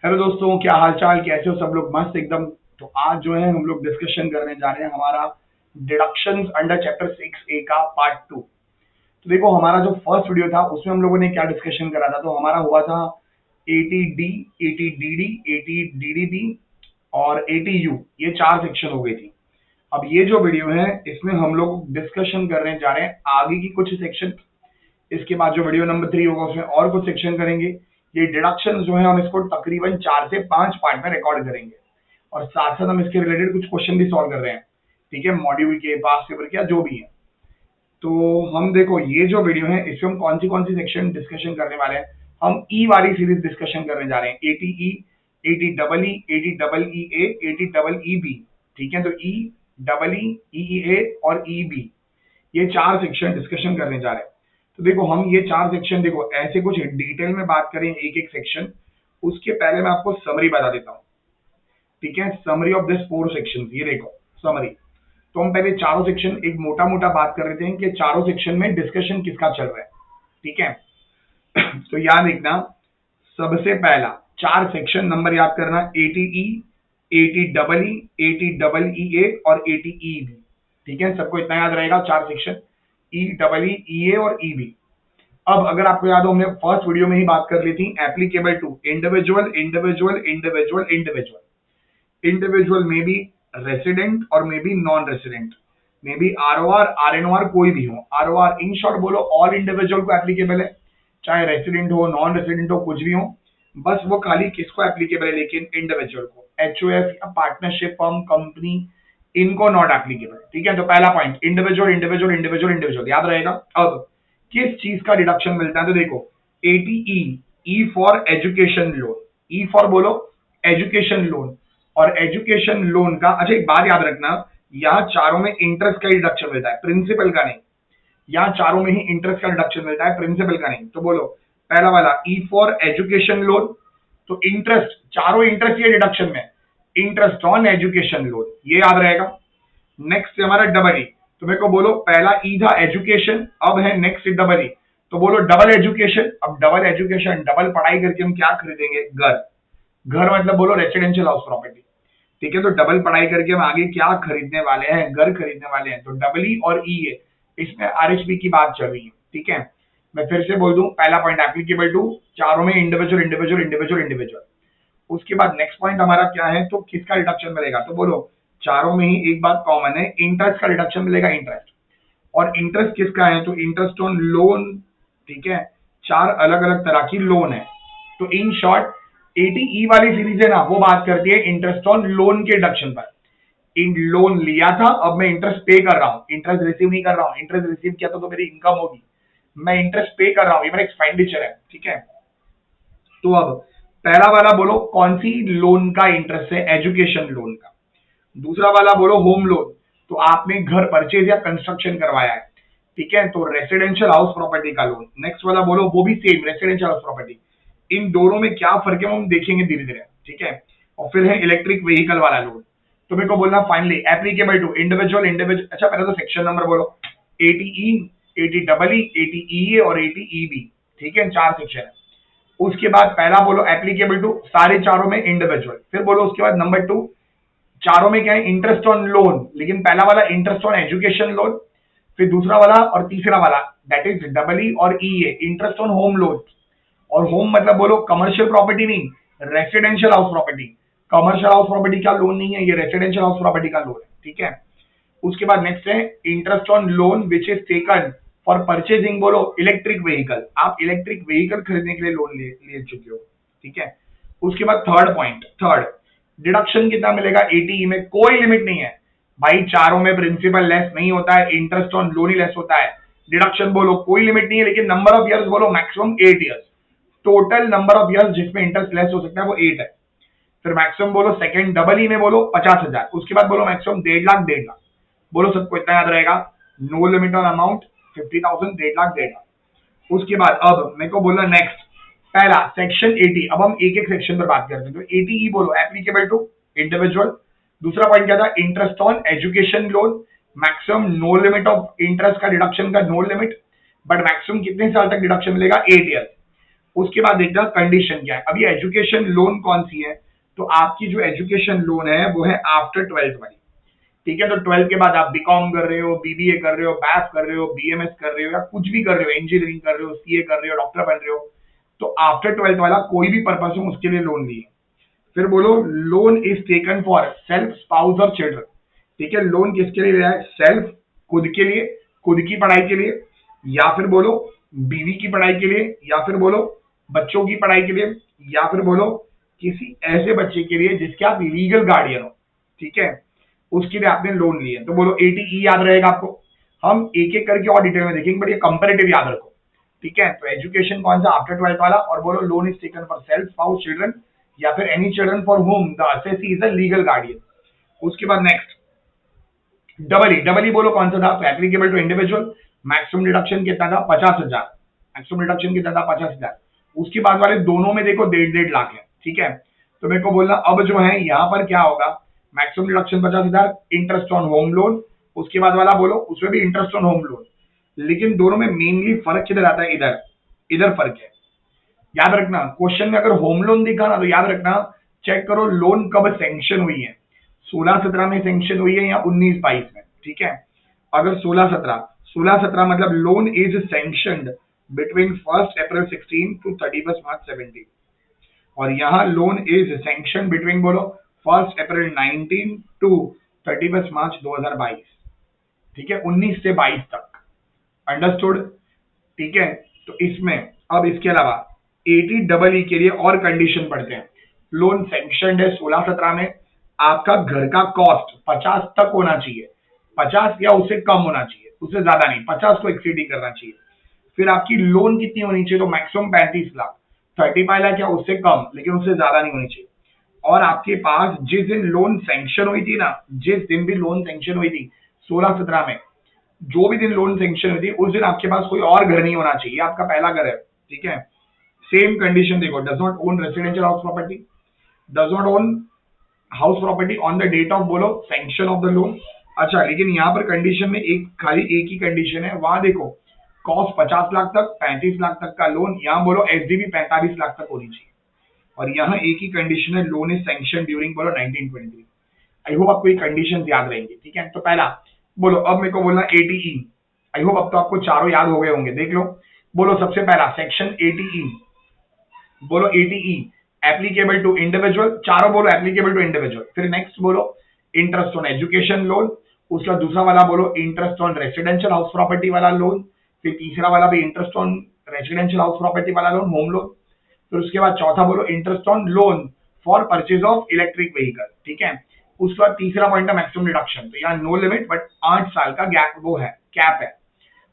Hello दोस्तों, क्या हाल चाल, कैसे हो सब लोग? मस्त एकदम। तो आज जो है हम लोग डिस्कशन करने जा रहे हैं हमारा डिडक्शंस अंडर चैप्टर 6A का पार्ट 2। तो देखो, हमारा जो फर्स्ट वीडियो था उसमें हम लोगों ने क्या डिस्कशन करा था, तो हमारा हुआ था 80D, 80DD, 80DDB और 80U, ये चार सेक्शन हो गई थी। अब ये जो वीडियो है इसमें हम लोग डिस्कशन करने जा रहे हैं आगे की कुछ सेक्शन। इसके बाद जो वीडियो नंबर 3 होगा उसमें और कुछ सेक्शन करेंगे। ये डिडक्शन जो है हम इसको तकरीबन 4 से 5 पार्ट में रिकॉर्ड करेंगे और साथ साथ हम इसके रिलेटेड कुछ क्वेश्चन भी सॉल्व कर रहे हैं। ठीक है, मॉड्यूल के, पास्ट पेपर के, या जो भी है। तो हम देखो, ये जो वीडियो है इसमें हम कौन सी सेक्शन डिस्कशन करने वाले हैं। हम ई वाली सीरीज डिस्कशन करने जा रहे हैं, 80E, 80EE, 80EE, 80EEB। ठीक है, तो ई डबल ई ए और ई बी, ये चार सेक्शन डिस्कशन करने जा रहे हैं। तो देखो, हम ये चार सेक्शन, देखो ऐसे कुछ डिटेल में बात करें एक एक सेक्शन, उसके पहले मैं आपको समरी बता देता हूँ। ठीक है, समरी ऑफ दिस 4 सेक्शन, ये देखो समरी। तो हम पहले चारों सेक्शन एक मोटा मोटा बात कर रहे थे कि चारों सेक्शन में डिस्कशन किसका चल रहा है। ठीक है, तो याद रखना, सबसे पहला चार सेक्शन नंबर याद करना, 80E, 80EE, 80EE और 80EB। ठीक है, सबको इतना याद रहेगा, चार सेक्शन, EEE और EB। अब अगर आपको याद हो, हमने फर्स्ट वीडियो में ही बात कर ली थी applicable to individual, individual, individual, individual. Individual में भी रेसिडेंट और may be non resident, may be ROR, RNOR कोई भी हो। ROR इन शॉर्ट बोलो ऑल इंडिविजुअल को एप्लीकेबल है, चाहे रेसिडेंट हो, नॉन रेसिडेंट हो, कुछ भी हो। बस वो खाली किसको एप्लीकेबल है, लेकिन इंडिविजुअल को। HOF या पार्टनरशिप फर्म, कंपनी, इनको नॉट एप्लीकेबल। ठीक है, तो पहला point individual, individual, individual, individual याद रहेगा। अब किस चीज का डिडक्शन मिलता है, तो देखो 80E, E for education loan. E for बोलो एजुकेशन लोन, और एजुकेशन लोन का, अच्छा एक बात याद रखना, यहाँ चारों में इंटरेस्ट का डिडक्शन मिलता है, प्रिंसिपल का नहीं। यहाँ चारों में ही इंटरेस्ट का डिडक्शन मिलता है, प्रिंसिपल का नहीं। तो बोलो पहला वाला ई फॉर एजुकेशन लोन, तो इंटरेस्ट, चारों इंटरेस्ट ये डिडक्शन में, इंटरेस्ट ऑन एजुकेशन लोन, ये याद रहेगा। नेक्स्ट हमारा डबल ई, तो मेरे को बोलो पहला ई था एजुकेशन, अब है नेक्स्ट डबल ई, तो बोलो डबल एजुकेशन। अब डबल एजुकेशन, डबल पढ़ाई करके हम क्या खरीदेंगे, घर। घर मतलब बोलो रेसिडेंशियल हाउस प्रॉपर्टी। ठीक है, तो डबल पढ़ाई करके हम आगे क्या खरीदने वाले हैं, घर खरीदने वाले हैं। तो डबल ई और ई ए, इसमें RHP की बात चल रही है। ठीक है, मैं फिर से बोल दूं, पहला पॉइंट एप्लीकेबल टू, चारों में इंडिविजुअल, इंडिविजुअल, इंडिविजुअल, इंडिविजुअल। उसके बाद नेक्स्ट पॉइंट हमारा क्या है, तो किसका रिडक्शन मिलेगा, तो बोलो चारों में ही एक बात कॉमन है, इंटरेस्ट का रिडक्शन मिलेगा, इंटरेस्ट। और इंटरेस्ट किसका है, तो इंटरेस्ट ऑन लोन। ठीक है, चार अलग अलग तरह की लोन है। तो इन शॉर्ट 80E वाली सीरीज है ना, वो बात करती है इंटरेस्ट ऑन लोन के डिडक्शन पर। इन लोन लिया था, अब मैं इंटरेस्ट पे कर रहा हूँ, इंटरेस्ट रिसीव नहीं कर रहा हूँ। इंटरेस्ट रिसीव किया तो मेरी इनकम होगी, मैं इंटरेस्ट पे कर रहा हूँ, ये मेरा एक्सपेंडिचर है। ठीक है, तो अब पहला वाला बोलो कौन सी लोन का इंटरेस्ट है, एजुकेशन लोन का। दूसरा वाला बोलो होम लोन, तो आपने घर परचेज या कंस्ट्रक्शन करवाया है। ठीक है, तो रेसिडेंशियल हाउस प्रॉपर्टी का लोन। नेक्स्ट वाला बोलो वो भी सेम, रेसिडेंशियल हाउस प्रॉपर्टी। इन दोनों में क्या फर्क है वो हम देखेंगे धीरे धीरे। ठीक है, और फिर है इलेक्ट्रिक व्हीकल वाला लोन। तो मेरे को बोलना finally applicable to individual, individual. अच्छा पहले तो सेक्शन नंबर बोलो, 80E, 80EE, 80EA और 80EB। ठीक है, चार सेक्शन है। उसके बाद पहला बोलो एप्लीकेबल टू सारे चारों में इंडिविजुअल। फिर बोलो उसके बाद नंबर 2, चारों में क्या है, इंटरेस्ट ऑन लोन, लेकिन पहला वाला इंटरेस्ट ऑन एजुकेशन लोन। फिर दूसरा वाला और तीसरा वाला दैट इज डबल ई और ई ए, इंटरेस्ट ऑन होम लोन। और होम मतलब बोलो कमर्शियल प्रॉपर्टी नहीं, residential house property. Commercial house property का लोन नहीं है, ये रेसिडेंशियल हाउस प्रॉपर्टी का लोन है। ठीक है, उसके बाद नेक्स्ट है interest on loan which is taken for purchasing, बोलो इलेक्ट्रिक व्हीकल, आप इलेक्ट्रिक व्हीकल खरीदने के लिए लोन ले चुके हो। ठीक है, उसके बाद थर्ड पॉइंट, थर्ड डिडक्शन कितना मिलेगा, 80E में कोई लिमिट नहीं है भाई, चारों में प्रिंसिपल लेस नहीं होता है, interest on loan he less होता है। डिडक्शन बोलो कोई लिमिट नहीं है, लेकिन नंबर ऑफ ईयर्स बोलो maximum 8 years. Total number of years जिसमें इंटरेस्ट लेस हो सकता है वो 8 है। फिर मैक्सिमम बोलो सेकंड डबल ई में बोलो 50,000। उसके बाद बोलो मैक्सिमम 1.5 लाख, 1.5 लाख। बोलो सबको इतना याद रहेगा, no limit on amount, 50,000, 1.5 lakh, 1.5 lakh. उसके बाद अब मेरे को बोलना नेक्स्ट, पहला सेक्शन 80। अब हम एक एक सेक्शन पर बात करते हैं। तो 80E बोलो एप्लीकेबल टू इंडिविजुअल। दूसरा पॉइंट क्या था, interest on education loan, maximum no limit of interest का डिडक्शन का, नो लिमिट, बट मैक्सिमम कितने साल तक डिडक्शन मिलेगा, 8 ईयर। उसके बाद देखना कंडीशन क्या है। अभी एजुकेशन लोन कौन सी है, तो आपकी जो एजुकेशन लोन है वो है आफ्टर 12th वाली। ठीक है, तो 12th के बाद आप बीकॉम कर रहे हो, बीबीए कर रहे हो, बैफ कर रहे हो, बीएमएस कर रहे हो, या कुछ भी कर रहे हो, इंजीनियरिंग कर रहे हो, सीए कर रहे हो, डॉक्टर बन रहे हो, तो आफ्टर 12th वाला कोई भी पर्पस हो उसके लिए लोन लिए। फिर बोलो loan is taken for self, spouse और चिल्ड्रन। ठीक है, लोन किसके लिए लिया है? सेल्फ, खुद के लिए, खुद की पढ़ाई के लिए, या फिर बोलो बीवी की पढ़ाई के लिए, या फिर बोलो बच्चों की पढ़ाई के लिए, या फिर बोलो किसी ऐसे बच्चे के लिए जिसके आप लीगल गार्डियन हो। ठीक है, उसके लिए आपने लोन लिया। तो बोलो एटीई याद रहेगा आपको। हम एक एक करके और डिटेल में देखेंगे, बट ये कंपेरेटिव याद रखो। ठीक है, तो एजुकेशन कौन सा? आफ्टर 12th वाला। और बोलो loan is taken for self, spouse, children, या फिर any children for home the assessee is a legal guardian. उसके बाद नेक्स्ट डबल ई बोलो कौन सा था? तो applicable to individual, maximum deduction कितना था? 50,000। मैक्सिमम डिडक्शन कितना था? 50,000। उसके बाद वाले दोनों में देखो 1.5 लाख है। ठीक है, तो मेरे को बोलना अब जो है यहाँ पर क्या होगा? Maximum deduction 50,000, interest on home loan. उसके बाद वाला बोलो उसमें भी इंटरेस्ट ऑन होम लोन, लेकिन दोनों में मेनली फर्क किधर आता है? इधर, इधर फर्क है। याद रखना क्वेश्चन में अगर होम लोन दिखा ना तो याद रखना चेक करो लोन कब सैंक्शन हुई है, 16-17 में सैंक्शन हुई है या 19-22 में। ठीक है, अगर 16-17 मतलब loan is sanctioned between 1 April 16 to 31 March 17, और यहाँ लोन इज सैंक्शन बिटवीन बोलो 1 अप्रैल 19 टू 31 मार्च 2022। ठीक है, 19 से 22 तक। अंडरस्टूड? ठीक है, तो इसमें अब इसके अलावा 80 के लिए और कंडीशन पढ़ते हैं। लोन सैंक्शन है 16-17 में, आपका घर का कॉस्ट 50 तक होना चाहिए, 50 या उससे कम होना चाहिए, उससे ज्यादा नहीं, 50 को एक्सीड नहीं करना चाहिए। फिर आपकी लोन कितनी होनी चाहिए? तो मैक्सिमम 35 लाख, 35 लाख या उससे कम, लेकिन उससे ज्यादा नहीं होनी चाहिए। और आपके पास जिस दिन लोन सैंक्शन हुई थी ना, जिस दिन भी लोन सैंक्शन हुई थी 16-17 में, जो भी दिन लोन सैंक्शन हुई थी उस दिन आपके पास कोई और घर नहीं होना चाहिए, आपका पहला घर है। ठीक है, सेम कंडीशन देखो, does not own residential house property, does not own house property on the date of बोलो सैंक्शन ऑफ द लोन। अच्छा, लेकिन यहाँ पर कंडीशन में एक खाली एक ही कंडीशन है, वहां देखो कॉस्ट 50 लाख तक, 35 लाख तक का लोन, यहाँ बोलो एसडीबी 45 लाख तक होनी चाहिए। और यहाँ एक ही कंडीशन है, लोन इज सैंक्शन ड्यूरिंग बोलो 1923। आई होप आपको ये कंडीशन याद रहेंगी। ठीक है, तो पहला बोलो, अब मेरे को बोलना एटीई। आई होप अब तो आपको चारों याद हो गए होंगे, देख लो। बोलो सबसे पहला सेक्शन एटीई, बोलो एटीई एप्लीकेबल टू इंडिविजुअल, चारों बोलो एप्लीकेबल टू इंडिविजुअल। फिर नेक्स्ट बोलो इंटरेस्ट ऑन एजुकेशन लोन, उसका दूसरा वाला बोलो interest on residential house property वाला लोन, फिर तीसरा वाला भी interest on residential house property वाला लोन, होम लोन। फिर उसके बाद चौथा बोलो interest on loan for purchase of electric vehicle. ठीक है, उसके बाद तीसरा पॉइंट है मैक्सिमम रिडक्शन, तो यहाँ नो लिमिट बट 8 साल का गैप वो है, कैप है।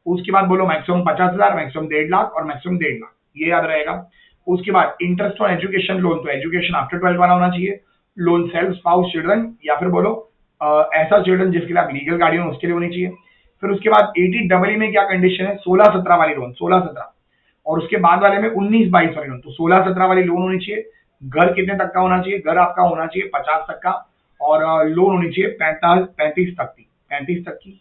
उसके बाद बोलो मैक्सिमम 50,000, मैक्सिमम 1.5 लाख और मैक्सिमम 1.5 लाख, ये याद रहेगा। उसके बाद इंटरेस्ट ऑन एजुकेशन लोन, तो एजुकेशन आफ्टर 12 वाला होना चाहिए। लोन सेल्फ, स्पाउस, चिल्ड्रन, या फिर बोलो ऐसा चिल्ड्रन जिसके लिए आप लीगल गार्डियन हो उसके लिए होनी चाहिए। फिर उसके बाद 80 में क्या कंडीशन है? 16-17 वाली लोन, 16-17, और उसके बाद वाले में 19-22 वाली लोन। तो 16-17 वाली लोन होनी चाहिए। घर कितने तक का होना चाहिए? घर आपका होना चाहिए 50 तक का, और लोन होनी चाहिए 35 तक की, 35 तक की।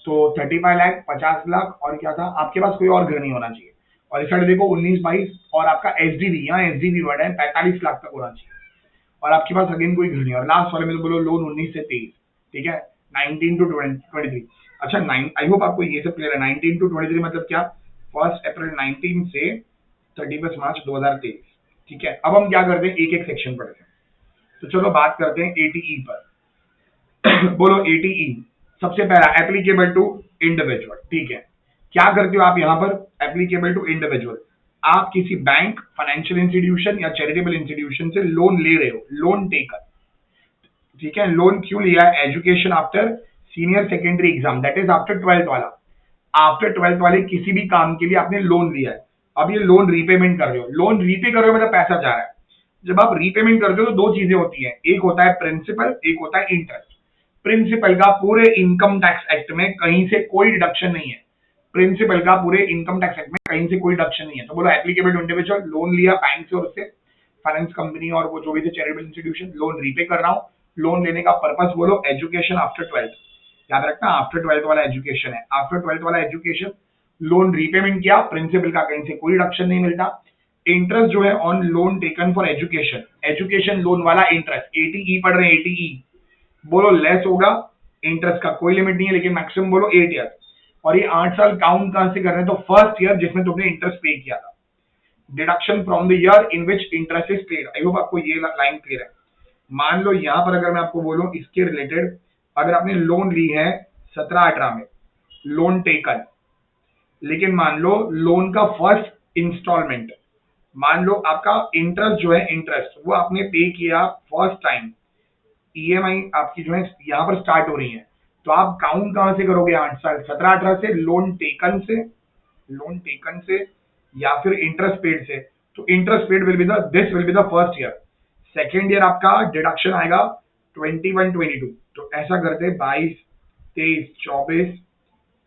तो 35 लाख, 50 लाख, और क्या था आपके पास? कोई और घर नहीं होना चाहिए। और इस साइड देखो 19-22, और आपका एसडीवी, यहाँ एसडीवी वर्ड है, 45 लाख तक होना चाहिए, और आपके पास अगेन कोई घर नहीं। और लास्ट वाले में तो बोलो लोन 19 से 23। ठीक है, 19 टू 23। अच्छा, आई होप आपको ये सब क्लियर है। 19 टू 23 मतलब क्या? 1 अप्रैल 19 से 31 मार्च 2023। ठीक है, अब हम क्या करते हैं, एक एक सेक्शन पढ़ते हैं। तो चलो बात करते हैं एटीई पर। बोलो एटीई सबसे पहला एप्लीकेबल टू इंडिविजुअल। ठीक है, क्या करते हो आप यहाँ पर? एप्लीकेबल टू इंडिविजुअल, आप किसी बैंक, फाइनेंशियल इंस्टीट्यूशन या चैरिटेबल इंस्टीट्यूशन से लोन ले रहे हो, लोन टेकर। ठीक है, लोन क्यों लिया? Education after senior secondary exam, that is after 12th वाला। आफ्टर 12th वाले किसी भी काम के लिए आपने लोन लिया है, अब ये लोन रीपेमेंट कर रहे हो। लोन रीपे कर रहे हो मतलब पैसा जा रहा है। जब आप रीपेमेंट करते हो तो दो चीजें होती हैं, एक होता है प्रिंसिपल, एक होता है इंटरेस्ट। प्रिंसिपल का पूरे इनकम टैक्स एक्ट में कहीं से कोई डिडक्शन नहीं है, प्रिंसिपल का पूरे इनकम टैक्स एक्ट में कहीं से कोई डिडक्शन नहीं है। तो बोलो एप्लीकेबल टू इंडिविजुअल, लोन लिया बैंक से और उससे फाइनेंस कंपनी और वो जो भी थे चैरिटेबल इंस्टीट्यूशन, लोन रीपे कर रहा हूँ। लोन लेने का पर्पस बोलो एजुकेशन आफ्टर 12th, याद रखना आफ्टर 12th वाला एजुकेशन है। आफ्टर 12th वाला एजुकेशन, लोन रीपेमेंट किया, प्रिंसिपल का कहीं से कोई डिडक्शन नहीं मिलता। इंटरेस्ट जो है on loan taken for education, education loan वाला इंटरेस्ट, एटीई पढ़ रहे हैं, एटीई बोलो लेस होगा, इंटरेस्ट का कोई लिमिट नहीं है लेकिन मैक्सिमम बोलो 8 ईयर। और ये 8 साल काउंट कहां से कर रहे हैं, तो फर्स्ट ईयर जिसमें तुमने इंटरेस्ट पे किया था, deduction from the year in which interest is paid. I hope आपको ये लाइन क्लियर है। मान लो यहां पर अगर मैं आपको बोलूं इसके रिलेटेड, अगर आपने लोन ली है 17-18 में, लोन टेकन, लेकिन मान लो लोन का फर्स्ट इंस्टॉलमेंट, मान लो आपका इंटरेस्ट जो है, इंटरेस्ट वो आपने पे किया फर्स्ट टाइम, ईएमआई आपकी जो है यहाँ पर स्टार्ट हो रही है, तो आप काउंट कहां से करोगे, 8 साल 17-18 से, लोन टेकन से, लोन टेकन से या फिर इंटरेस्ट पेड से। तो interest paid will be the, this will be the first year. Second year आपका डिडक्शन आएगा 21-22। तो ऐसा करते 22, 23, 24,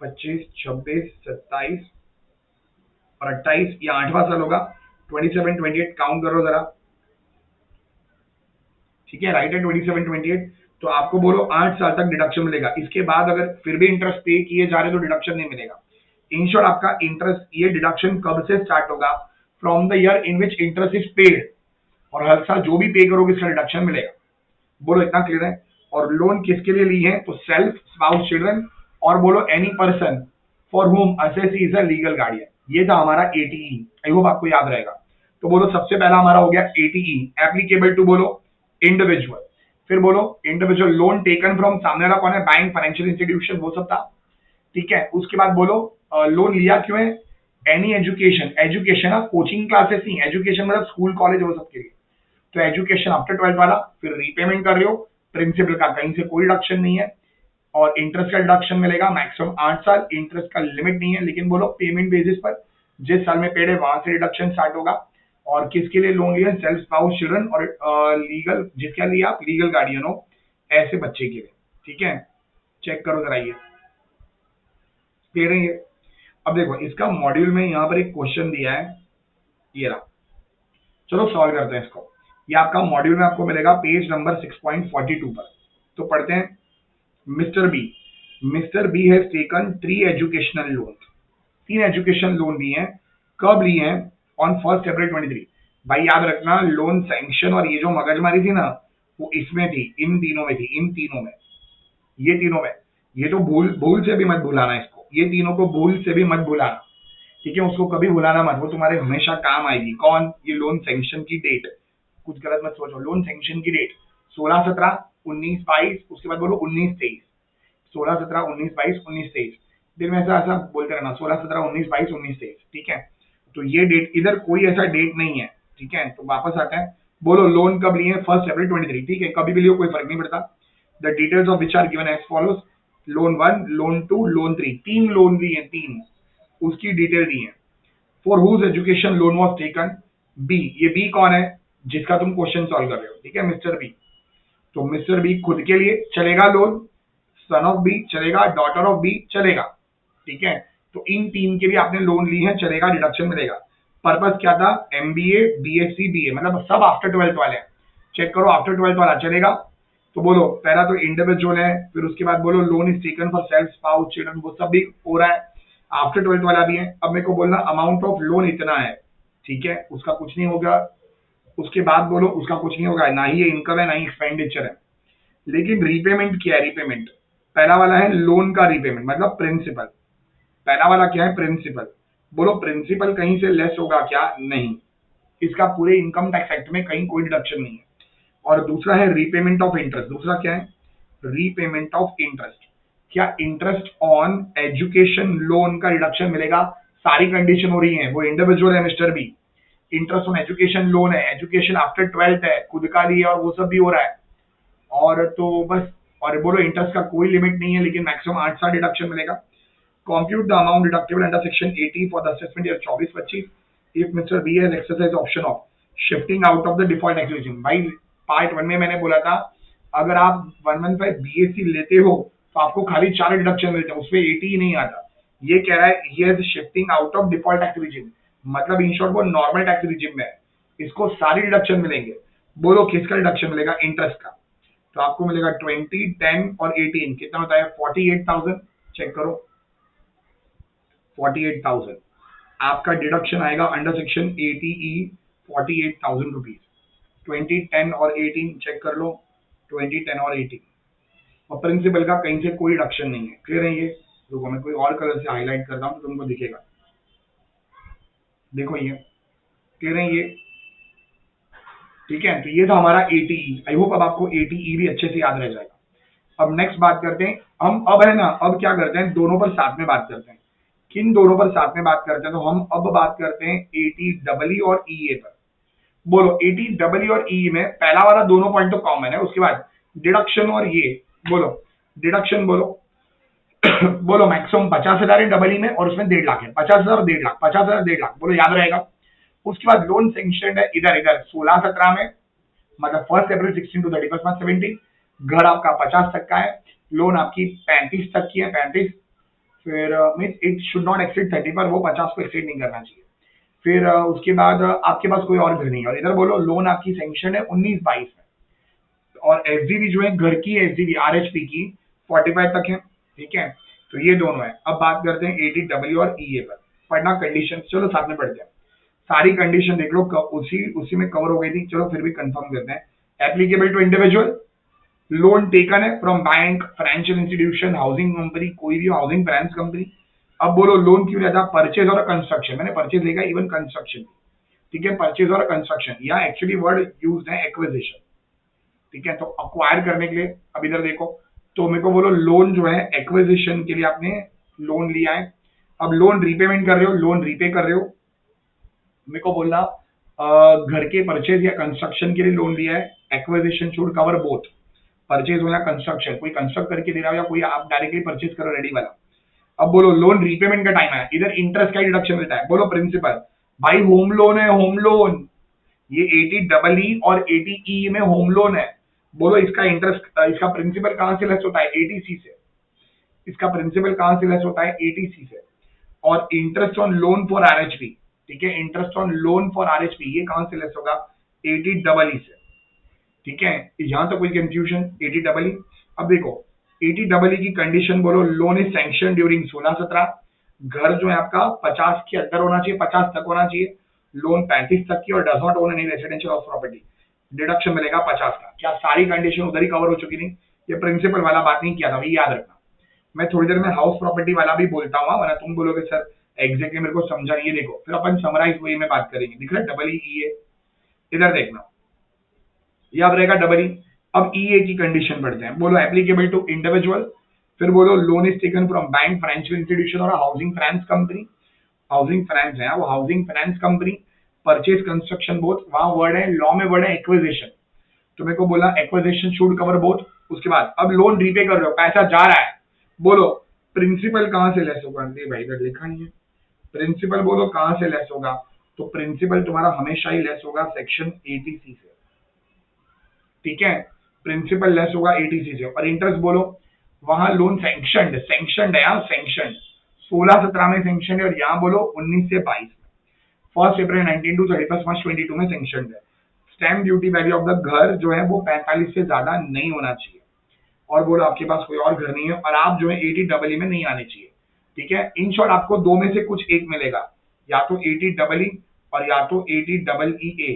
25, 26, 27 और 28, ये 8वां साल होगा, 27, 28 काउंट करो जरा, ठीक है, राइट है, 27, 28। तो आपको बोलो 8 साल तक डिडक्शन मिलेगा, इसके बाद अगर फिर भी इंटरेस्ट पे किए जा रहे तो डिडक्शन नहीं मिलेगा। इन शॉर्ट आपका इंटरेस्ट, ये डिडक्शन कब से स्टार्ट होगा, from the year in which interest is paid, और हर साल जो भी पे करोगे इसका डिडक्शन मिलेगा। बोलो इतना क्लियर है। और लोन किसके लिए ली है, तो सेल्फ, स्पाउस, चिल्ड्रन, और बोलो एनी पर्सन फॉर हुम assessee is a legal guardian. ये था हमारा एटीई, आई होप आपको याद रहेगा। तो बोलो सबसे पहला हमारा हो गया एटीई, एप्लीकेबल टू बोलो इंडिविजुअल, फिर बोलो इंडिविजुअल लोन टेकन फ्रॉम, सामने वाला कौन है, बैंक, फाइनेंशियल इंस्टीट्यूशन, वो सब था, ठीक है। उसके बाद बोलो लोन लिया क्यों है, any education, education coaching classes नहीं, एजुकेशन मतलब स्कूल कॉलेज वो सब के लिए, तो एजुकेशन आफ्टर 12 वाला, फिर रीपेमेंट कर रहे हो, प्रिंसिपल का कहीं से कोई डिडक्शन नहीं है, और इंटरेस्ट का डिडक्शन मिलेगा मैक्सिमम 8 साल, इंटरेस्ट का लिमिट नहीं है, लेकिन बोलो पेमेंट बेसिस पर, जिस साल में पेड है वहां से डिडक्शन स्टार्ट होगा। और किसके लिए लोन लिया, सेल्फ, स्पाउस, चिल्ड्रन और लीगल, जिसके लिए आप लीगल गार्डियन हो, ऐसे बच्चे के लिए, ठीक है। चेक करो जरा ये क्लियर है ये। अब देखो इसका मॉड्यूल में यहाँ पर एक क्वेश्चन दिया है, ये रहा, चलो सॉल्व करते हैं इसको। ये आपका मॉड्यूल में आपको मिलेगा पेज नंबर 6.42 पर। तो पढ़ते हैं, mister B, mister B has taken 3 educational loan, 3 education loan लिए हैं, कब लिए हैं, ऑन 1 अप्रैल 23। भाई याद रखना लोन सैंक्शन और ये जो मगजमारी थी ना, वो इसमें थी, इन तीनों में थी, इन तीनों में, ये तीनों में, ये तो भूल भूल से भी मत भुलाना इसको, ये तीनों को भूल से भी मत भुलाना, ठीक है, उसको कभी भुलाना मत, वो तुम्हारे हमेशा काम आएगी। कौन, ये लोन सैंक्शन की डेट, कुछ गलत मत सोचो, लोन सैंक्शन की डेट 16, 17, 19, 22, उसके बाद बोलो 19, 23, 16, 17, 19, 22, 19, 23, दिन में ऐसा ऐसा बोलते रहना, 16, 17, 19, 22, 19, 23, ठीक है। तो ये डेट, इधर कोई ऐसा डेट नहीं है, ठीक है। तो वापस आते हैं, बोलो लोन कब लिए, 1 अप्रैल 23, ठीक है, कभी भी लियो कोई फर्क नहीं पड़ता। The details of which are given as follows, loan 1, loan 2, loan 3, 3 loan लिए, 3, उसकी डिटेल दी है। For whose education loan was taken, B, ये बी कौन है, जिसका तुम क्वेश्चन सॉल्व कर रहे हो, ठीक है, मिस्टर बी। तो मिस्टर बी खुद के लिए चलेगा लोन, सन ऑफ बी चलेगा, डॉटर ऑफ बी चलेगा, ठीक है। तो इन तीन के भी आपने लोन ली है, चलेगा, डिडक्शन मिलेगा। पर्पस क्या था, एमबीए, बीएससी, बीए, मतलब सब आफ्टर 12th वाले हैं। चेक करो आफ्टर 12th वाला चलेगा। तो बोलो पहला तो इंडिविजुअल है, फिर उसके बाद बोलो loan is taken for self, spouse, children, वो सब भी हो रहा है, आफ्टर 12th वाला भी है। अब मेरे को बोलना अमाउंट ऑफ लोन इतना है, ठीक है, उसका कुछ नहीं होगा। उसके बाद बोलो उसका कुछ नहीं होगा, ना ही ये इनकम है ना ही एक्सपेंडिचर है। लेकिन रीपेमेंट क्या है, रीपेमेंट पहला वाला है लोन का रीपेमेंट, मतलब प्रिंसिपल, पहला वाला क्या है, प्रिंसिपल। बोलो प्रिंसिपल कहीं से लेस होगा क्या, नहीं, इसका पूरे इनकम टैक्स एक्ट में कहीं कोई डिडक्शन नहीं है। और दूसरा है रीपेमेंट ऑफ इंटरेस्ट, दूसरा क्या है, रीपेमेंट ऑफ इंटरेस्ट, क्या इंटरेस्ट ऑन एजुकेशन लोन का रिडक्शन मिलेगा, सारी कंडीशन हो रही है, वो इंडिविजुअल है mister B, interest on education loan है, एजुकेशन आफ्टर 12th है, खुद का लिए और वो सब भी हो रहा है। और तो बस, और बोलो इंटरेस्ट का कोई लिमिट नहीं है, लेकिन मैक्सिमम 8 साल डिडक्शन मिलेगा। Compute the amount deductible under section 80 for the assessment year 24-25 if mister B has exercise option of shifting out of the default tax regime. भाई पार्ट 1 में मैंने बोला था अगर आप 115 बीएससी लेते हो तो आपको खाली 4 डिडक्शन मिलते हैं, उसमें 80 ही नहीं आता। ये कह रहा है he has shifting out of default tax regime, मतलब इन शॉर्ट वो नॉर्मल टैक्स रेजिम में है, इसको सारी डिडक्शन मिलेंगे। बोलो किसका डिडक्शन मिलेगा, इंटरेस्ट का। तो आपको मिलेगा 20, 10 और 18, कितना होता है 48,000, चेक करो 48,000, आपका डिडक्शन आएगा अंडर सेक्शन 80E 48,000 रुपीज। 20, 10 और 18 चेक कर लो, 20, 10 और 18, और प्रिंसिपल का कहीं से कोई डिडक्शन नहीं है। क्लियर है ये? देखो मैं कोई और कलर से हाईलाइट करता हूँ तो तुमको दिखेगा। देखो ये क्लियर है ये? ठीक है, तो ये था हमारा 80E। आई होप अब आपको 80E भी अच्छे से याद रह जाएगा। अब नेक्स्ट बात करते हैं हम, अब है ना, अब क्या करते हैं, दोनों पर साथ में बात करते हैं। किन दोनों पर साथ में बात करते हैं? तो हम अब बात करते हैं 80EE और EA पर। बोलो 80EE और EE में पहला वाला दोनों पॉइंट तो कॉमन है, उसके बाद डिडक्शन और ये बोलो, डिडक्शन बोलो बोलो मैक्सिमम 50,000 है डबल ई में, और उसमें 1.5 लाख है। 50,000 1.5 लाख, 50,000 1.5 लाख, बोलो याद रहेगा। उसके बाद लोन सेंक्शन है इधर इधर 16-17 में, मतलब 1 अप्रैल 16 टू 31 मार्च 17। घर आपका 50 तक का है, लोन आपकी 35 तक की है, 35। फिर means it should not exceed 30, पर वो 50 को एक्सीड नहीं करना चाहिए। फिर उसके बाद आपके पास कोई और घर नहीं है, और इधर बोलो लोन आपकी सेंक्शन है 19-22 में, और एसडीवी जो है घर की एसडीवी आरएचपी की 45 तक है। ठीक है, तो ये दोनों है। अब बात करते हैं 80W और ईए पर। पढ़ना कंडीशन, चलो साथ में पढ़ते हैं। सारी कंडीशन देख लो, उसी उसी में कवर हो गई थी, चलो फिर भी कंफर्म करते हैं। Applicable to individual, loan taken है from bank, financial institution, housing company, कोई भी हाउसिंग फाइनेंस कंपनी। अब बोलो लोन क्यों लिया था? परचेज और कंस्ट्रक्शन, मैंने परचेज लिखा, इवन कंस्ट्रक्शन। ठीक है, परचेज और कंस्ट्रक्शन, यहाँ एक्चुअली वर्ड यूज है एक्विजिशन। ठीक है, तो अक्वायर करने के लिए। अब इधर देखो, तो मेरे को बोलो लोन जो है एक्विजिशन के लिए आपने लोन लिया है। अब लोन रीपेमेंट कर रहे हो, लोन रीपे कर रहे हो, मेरे को बोलना घर के परचेज या कंस्ट्रक्शन के लिए लोन लिया है। Acquisition should cover both, purchase हो या कंस्ट्रक्शन, कोई कंस्ट्रक्ट करके दे रहा हो या कोई आप डायरेक्टली परचेज करो रेडी वाला। अब बोलो लोन रीपेमेंट का टाइम है, इधर इंटरेस्ट का डिडक्शन मिलता है। बोलो प्रिंसिपल, भाई होम लोन है, होम लोन, ये 80EE और 80E में होम लोन है। बोलो इसका इंटरेस्ट, इसका प्रिंसिपल कहां से लेस होता है? 80C से। इसका प्रिंसिपल कहां से लेस होता है? 80C से। और interest on loan for RHP, ठीक है, interest on loan for RHP ये कहां से लेस होगा? 80EE से। ठीक है, यहां तो कोई कंफ्यूजन? 80EE। अब देखो 80EE की कंडीशन बोलो, लोन इज सैंक्शन ड्यूरिंग 16-17, घर जो है आपका 50 के अंदर होना चाहिए, 50 तक होना चाहिए, लोन 35 तक की, और does not own any residential house property, deduction मिलेगा 50 का। क्या सारी कंडीशन उधर ही कवर हो चुकी? नहीं, ये प्रिंसिपल वाला बात नहीं किया था, ये याद रखना। मैं थोड़ी देर में हाउस प्रॉपर्टी वाला भी बोलता हूँ, वरना तुम बोलोगे सर एग्जैक्टली मेरे को समझा नहीं। ये देखो, फिर अपन समराइज वे में बात करेंगे। दिख रहा है डबल ई ए, इधर देखना, याद रहेगा डबल ई। अब ई ए की कंडीशन पढ़ते हैं। बोलो एप्लीकेबल टू इंडिविजुअल, फिर बोलो loan is taken from bank, financial institution और housing finance company. Housing finance है वो, housing finance company, purchase construction both, वहां वर्ड है, लॉ में वर्ड है एक्विजिशन, तो मेरे को बोला एक्विजिशन शुड कवर बोथ। उसके बाद अब लोन रीपे कर रहे हो, पैसा जा रहा है, बोलो प्रिंसिपल कहां से लेस होगा? भाई इधर लिखा नहीं है, प्रिंसिपल बोलो कहां से लेस होगा? तो प्रिंसिपल तुम्हारा हमेशा ही लेस होगा सेक्शन 80C से। ठीक है, प्रिंसिपल लेस होगा 80C से। और इंटरेस्ट बोलो, वहां लोन सैंक्शनड, सैंक्शनड है यहाँ, सैंक्शन 16-17 में सैंक्शन है, और यहाँ बोलो 19 से 22 में, 1 अप्रैल 19 टू 31 मार्च 22 में सैंक्शन है। Stamp duty value of the घर जो है वो 45 से ज्यादा नहीं होना चाहिए। और बोलो आपके पास कोई और घर नहीं है, और आप जो है 80EE में नहीं आने चाहिए। ठीक है, इन शॉर्ट आपको दो में से कुछ एक मिलेगा, या तो 80EE और या तो 80EE।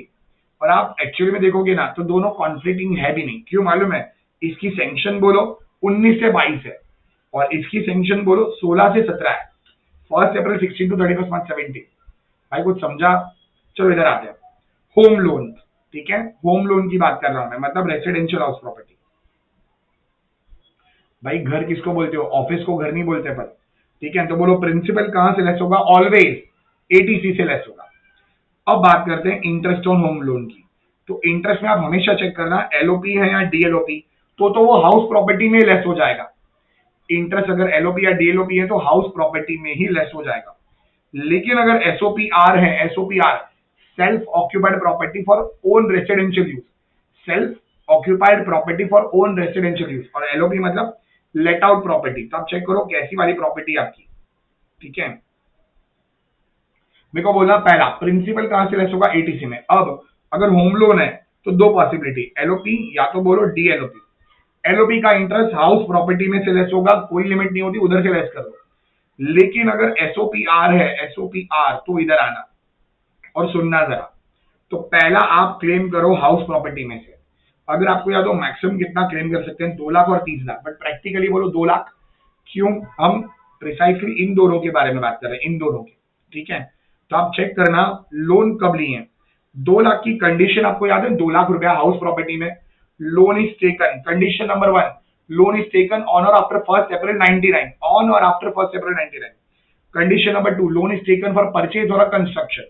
और आप एक्चुअली में देखोगे ना तो दोनों कॉन्फ्लिक्टिंग है भी नहीं। क्यों मालूम है? इसकी सैंक्शन बोलो 19 से 22 है, और इसकी सैंक्शन बोलो 16 से 17 है, 1 अप्रैल 16 टू 31 मार्च 17। भाई कुछ समझा? चलो इधर आते हैं, होम लोन। ठीक है, होम लोन की बात कर रहा हूं मैं, मतलब रेसिडेंशियल हाउस प्रॉपर्टी। भाई घर किसको बोलते हो? ऑफिस को घर नहीं बोलते पर। ठीक है, तो बोलो प्रिंसिपल कहां से लेस होगा? ऑलवेज 80C से लेस होगा। अब बात करते हैं इंटरेस्ट ऑन होम लोन की। तो इंटरेस्ट में आप हमेशा चेक करना एलओपी है या डीएलओपी, तो वो हाउस प्रॉपर्टी में लेस हो जाएगा। इंटरेस्ट अगर एलओपी या डीएलओपी है तो हाउस प्रॉपर्टी में ही लेस हो जाएगा। लेकिन अगर एसओपीआर है, SOPR self occupied property for own residential use, self occupied property for own residential use, और एलओपी मतलब लेट आउट प्रॉपर्टी। तो आप चेक करो कैसी वाली प्रॉपर्टी आपकी। ठीक है, मेरे को बोलना पहला प्रिंसिपल कहां से लेस होगा? 80C में। अब अगर होम लोन है तो दो पॉसिबिलिटी, एलओपी या तो बोलो डीएलओपी। एलओपी का इंटरेस्ट हाउस प्रॉपर्टी में से लेस होगा, कोई लिमिट नहीं होती, उधर से लेस कर दो। लेकिन अगर एसओपीआर है, एसओपीआर, तो इधर आना और सुनना जरा। तो पहला आप क्लेम करो हाउस प्रॉपर्टी में से। अगर आपको याद हो मैक्सिमम कितना क्लेम कर सकते हैं, 2 लाख और 30 लाख, बट प्रैक्टिकली बोलो 2 लाख। क्यों? हम प्रिसाइसली इन दोनों के बारे में बात कर रहे हैं, इन दोनों के। ठीक है, तो आप चेक करना लोन कब लिए हैं। 2 लाख की कंडीशन आपको याद है, 2 लाख रुपया हाउस प्रॉपर्टी में loan is taken. Condition number 1, loan is taken on और आफ्टर 1 April 99, ऑन और after 1 April 99। Condition number 2, loan is taken for purchase और कंस्ट्रक्शन।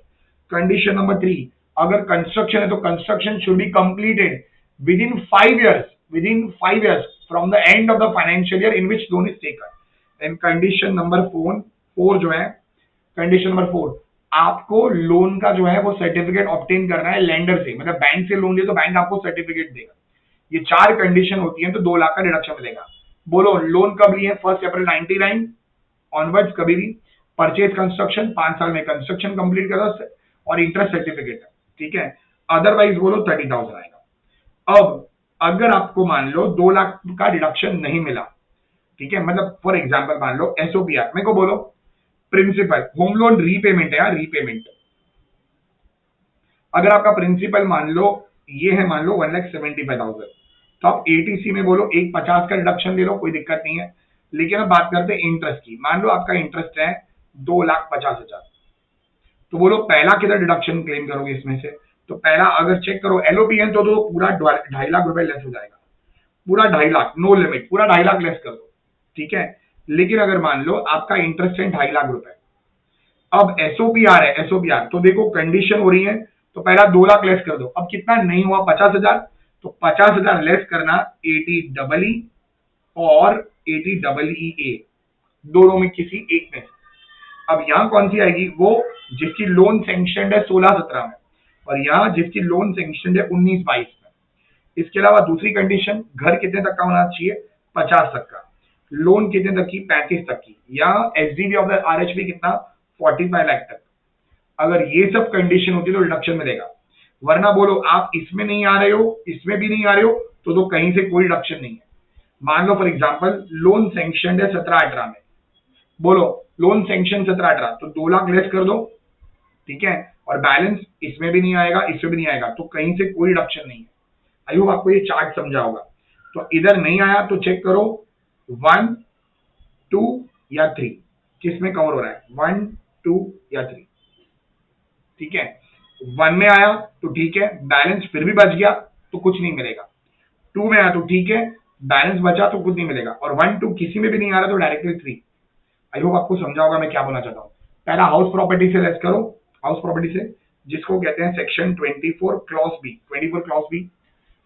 कंडीशन नंबर 3, अगर कंस्ट्रक्शन है तो construction should be completed with in 5 years, with in 5 years from the end of the financial year in which loan is taken. And condition number 4 जो है, condition number 4, आपको loan का जो है वो सर्टिफिकेट ऑब्टेन करना है लेंडर से, मतलब बैंक से लोन लिया तो बैंक आपको सर्टिफिकेट देगा। ये 4 कंडीशन होती है तो 2 लाख का डिडक्शन मिलेगा। बोलो लोन कब लिए? 1 April 99 ऑनवर्ड्स, कभी भी। परचेज कंस्ट्रक्शन 5 साल में कंस्ट्रक्शन कंप्लीट करो और इंटरेस्ट सर्टिफिकेट है। ठीक है, अदरवाइज बोलो 30,000 आएगा। अब अगर आपको मान लो 2 लाख का डिडक्शन नहीं मिला, ठीक है, मतलब फॉर एग्जाम्पल मान लो एसओपीआर, मेरे को बोलो प्रिंसिपल, होम लोन रीपेमेंट है यार, रीपेमेंट। अगर आपका प्रिंसिपल मान लो ये है, मान लो 1,75,000, तो आप एटीसी में बोलो 1,50 का डिडक्शन दे लो, कोई दिक्कत नहीं है। लेकिन अब बात करते हैं इंटरेस्ट की। मान लो आपका इंटरेस्ट है 2,50,000, तो बोलो पहला किधर डिडक्शन क्लेम करोगे इसमें से? तो पहला अगर चेक करो एलओपी है तो पूरा 2.5 लाख रुपए लेस हो जाएगा, पूरा 2.5 लाख, नो लिमिट, पूरा 2.5 लाख लेस कर दो। ठीक है, लेकिन अगर मान लो आपका इंटरेस्ट है 2.5 लाख रुपए, अब एसओपीआर है, एसओपीआर तो देखो कंडीशन हो रही है, तो पहला 2 लाख लेस कर दो। अब कितना नहीं हुआ? 50,000, तो 50,000 लेस करना 80EE और 80EE, दोनों में किसी एक में। अब यहां कौन सी आएगी? वो जिसकी लोन सैंक्शन है 16-17 में, और यहां जिसकी लोन सैंक्शन है 19-22 में। इसके अलावा दूसरी कंडीशन, घर कितने तक का होना चाहिए? 50 तक का। लोन कितने तक की? 35 तक की। या एसडीवी ऑफ द आरएचपी कितना? 45 लाख तक। अगर ये सब कंडीशन होती है तो रिडक्शन मिलेगा, वरना बोलो आप इसमें नहीं आ रहे हो, इसमें भी नहीं आ रहे हो, तो कहीं से कोई रिडक्शन नहीं है। मान लो फॉर एग्जांपल लोन सैंक्शन है 17-18 में, बोलो लोन सैंक्शन 17-18, तो 2 लाख लेस कर दो। ठीक है, और बैलेंस इसमें भी नहीं आएगा, इसमें भी नहीं आएगा, तो कहीं से कोई रिडक्शन नहीं है। आई होप आपको ये चार्ट समझा होगा। तो इधर नहीं आया तो चेक करो 1, 2 या 3 किस में कवर हो रहा है, 1, 2 या 3। ठीक है, 1 में आया तो ठीक है, बैलेंस फिर भी बच गया तो कुछ नहीं मिलेगा। 2 में आया तो ठीक है, बैलेंस बचा तो कुछ नहीं मिलेगा, और 1, 2 किसी में भी नहीं आ रहा तो डायरेक्टली 3। आई होप आपको समझा होगा मैं क्या बोलना चाहता हूँ। पहला हाउस प्रॉपर्टी से लेस करो, हाउस प्रॉपर्टी से, जिसको कहते हैं section 24 clause B, 24 clause B.